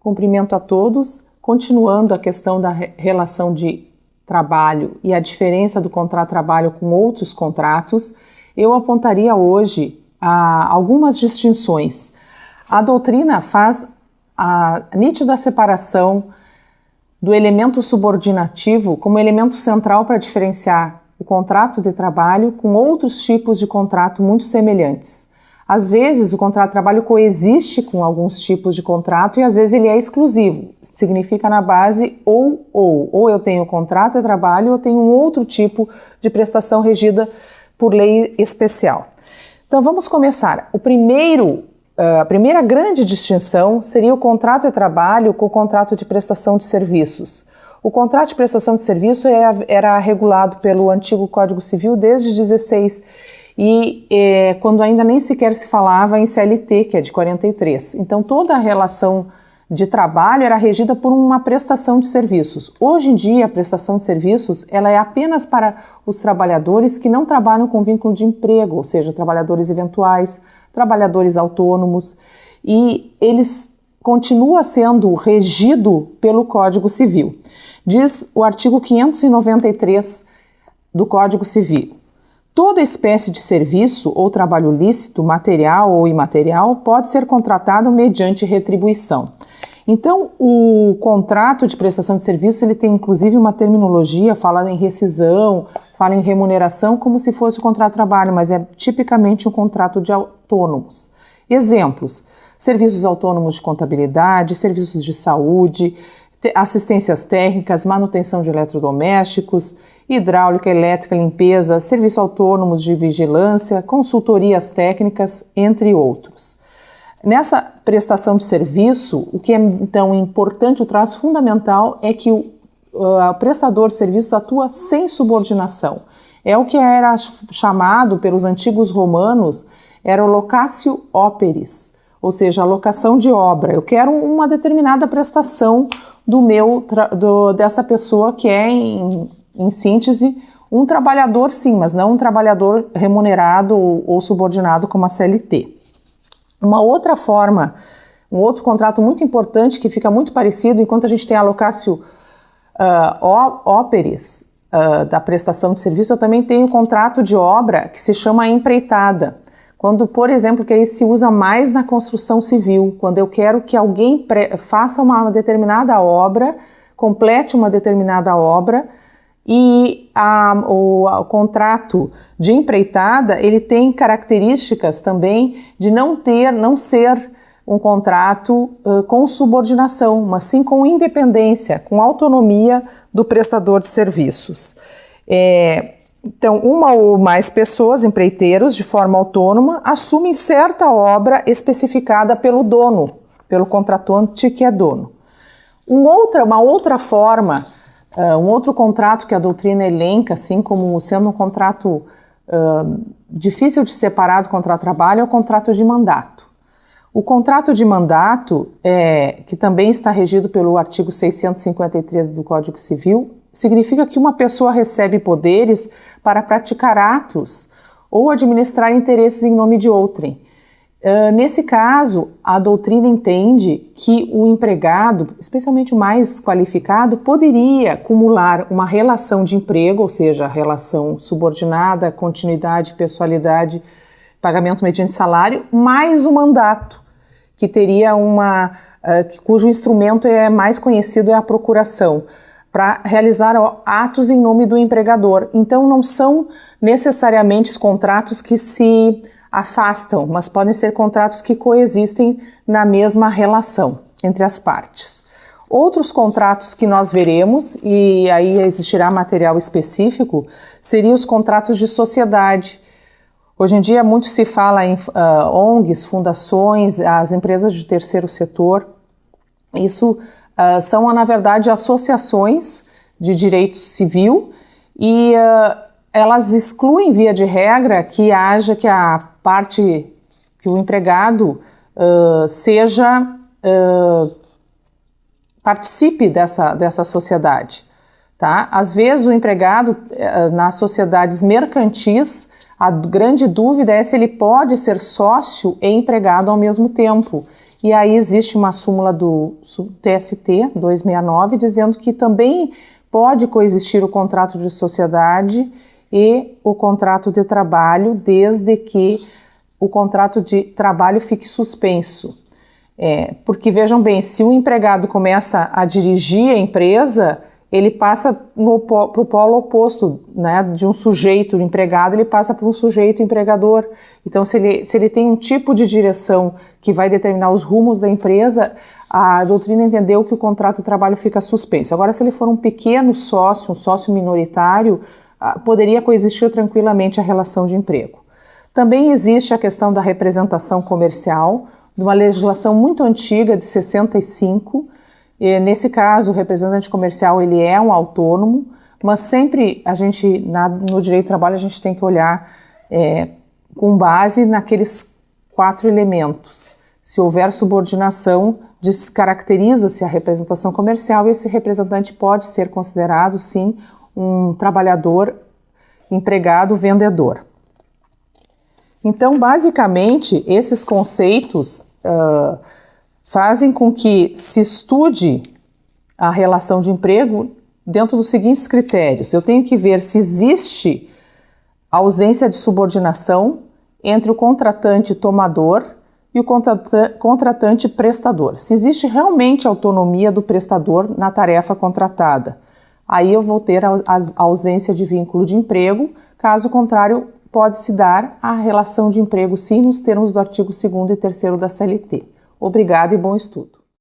Cumprimento a todos. Continuando a questão da relação de trabalho e a diferença do contrato de trabalho com outros contratos, eu apontaria hoje algumas distinções. A doutrina faz a nítida separação do elemento subordinativo como elemento central para diferenciar o contrato de trabalho com outros tipos de contrato muito semelhantes. Às vezes, o contrato de trabalho coexiste com alguns tipos de contrato e às vezes ele é exclusivo. Significa na base ou eu tenho contrato de trabalho ou eu tenho um outro tipo de prestação regida por lei especial. Então, vamos começar. A primeira grande distinção seria o contrato de trabalho com o contrato de prestação de serviços. O contrato de prestação de serviço era regulado pelo antigo Código Civil desde 16 e quando ainda nem sequer se falava em CLT, que é de 43. Então, toda a relação de trabalho era regida por uma prestação de serviços. Hoje em dia, a prestação de serviços ela é apenas para os trabalhadores que não trabalham com vínculo de emprego, ou seja, trabalhadores eventuais, trabalhadores autônomos, e eles continuam sendo regido pelo Código Civil. Diz o artigo 593 do Código Civil. Toda espécie de serviço ou trabalho lícito, material ou imaterial, pode ser contratado mediante retribuição. Então, o contrato de prestação de serviço, ele tem inclusive uma terminologia, fala em rescisão, fala em remuneração, como se fosse o contrato de trabalho, mas é tipicamente um contrato de autônomos. Exemplos: serviços autônomos de contabilidade, serviços de saúde, assistências técnicas, manutenção de eletrodomésticos, hidráulica, elétrica, limpeza, serviços autônomos de vigilância, consultorias técnicas, entre outros. Nessa prestação de serviço, o que é então importante, o traço fundamental é que o prestador de serviços atua sem subordinação. É o que era chamado pelos antigos romanos, era o locatio operis, ou seja, a locação de obra. Eu quero uma determinada prestação desta pessoa que é, em síntese, um trabalhador sim, mas não um trabalhador remunerado ou subordinado como a CLT. Uma outra forma, um outro contrato muito importante que fica muito parecido, enquanto a gente tem a locatio operis da prestação de serviço, eu também tenho o contrato de obra que se chama empreitada. Quando, por exemplo, que aí se usa mais na construção civil, quando eu quero que alguém faça uma determinada obra, complete uma determinada obra, e o contrato de empreitada, ele tem características também de não ser um contrato com subordinação, mas sim com independência, com autonomia do prestador de serviços. Então, uma ou mais pessoas, empreiteiros, de forma autônoma, assumem certa obra especificada pelo dono, pelo contratante que é dono. Uma outra forma, um outro contrato que a doutrina elenca, assim como sendo um contrato difícil de separar do contrato de trabalho, é o contrato de mandato. O contrato de mandato, que também está regido pelo artigo 653 do Código Civil, significa que uma pessoa recebe poderes para praticar atos ou administrar interesses em nome de outrem. Nesse caso, a doutrina entende que o empregado, especialmente o mais qualificado, poderia acumular uma relação de emprego, ou seja, relação subordinada, continuidade, pessoalidade, pagamento mediante salário, mais o mandato, que teria cujo instrumento é mais conhecido é a procuração, para realizar atos em nome do empregador. Então, não são necessariamente os contratos que se afastam, mas podem ser contratos que coexistem na mesma relação entre as partes. Outros contratos que nós veremos, e aí existirá material específico, seriam os contratos de sociedade. Hoje em dia muito se fala em ONGs, fundações, as empresas de terceiro setor. Isso são, na verdade, associações de direito civil e elas excluem, via de regra, que o empregado participe dessa sociedade. Tá? Às vezes o empregado, nas sociedades mercantis, a grande dúvida é se ele pode ser sócio e empregado ao mesmo tempo. E aí existe uma súmula do TST 269 dizendo que também pode coexistir o contrato de sociedade e o contrato de trabalho, desde que o contrato de trabalho fique suspenso. Porque vejam bem, se o empregado começa a dirigir a empresa, ele passa para o polo oposto, né, de um sujeito empregado, ele passa para um sujeito empregador. Então, se ele tem um tipo de direção que vai determinar os rumos da empresa, a doutrina entendeu que o contrato de trabalho fica suspenso. Agora, se ele for um pequeno sócio, um sócio minoritário, poderia coexistir tranquilamente a relação de emprego. Também existe a questão da representação comercial, de uma legislação muito antiga, de 65. E nesse caso, o representante comercial ele é um autônomo, mas sempre no direito do trabalho a gente tem que olhar com base naqueles 4 elementos. Se houver subordinação, descaracteriza-se a representação comercial e esse representante pode ser considerado, sim, um trabalhador, empregado, vendedor. Então, basicamente, esses conceitos fazem com que se estude a relação de emprego dentro dos seguintes critérios. Eu tenho que ver se existe ausência de subordinação entre o contratante tomador e o contratante prestador. Se existe realmente autonomia do prestador na tarefa contratada. Aí eu vou ter a ausência de vínculo de emprego, caso contrário, pode-se dar a relação de emprego sim nos termos do artigo 2º e 3º da CLT. Obrigada e bom estudo.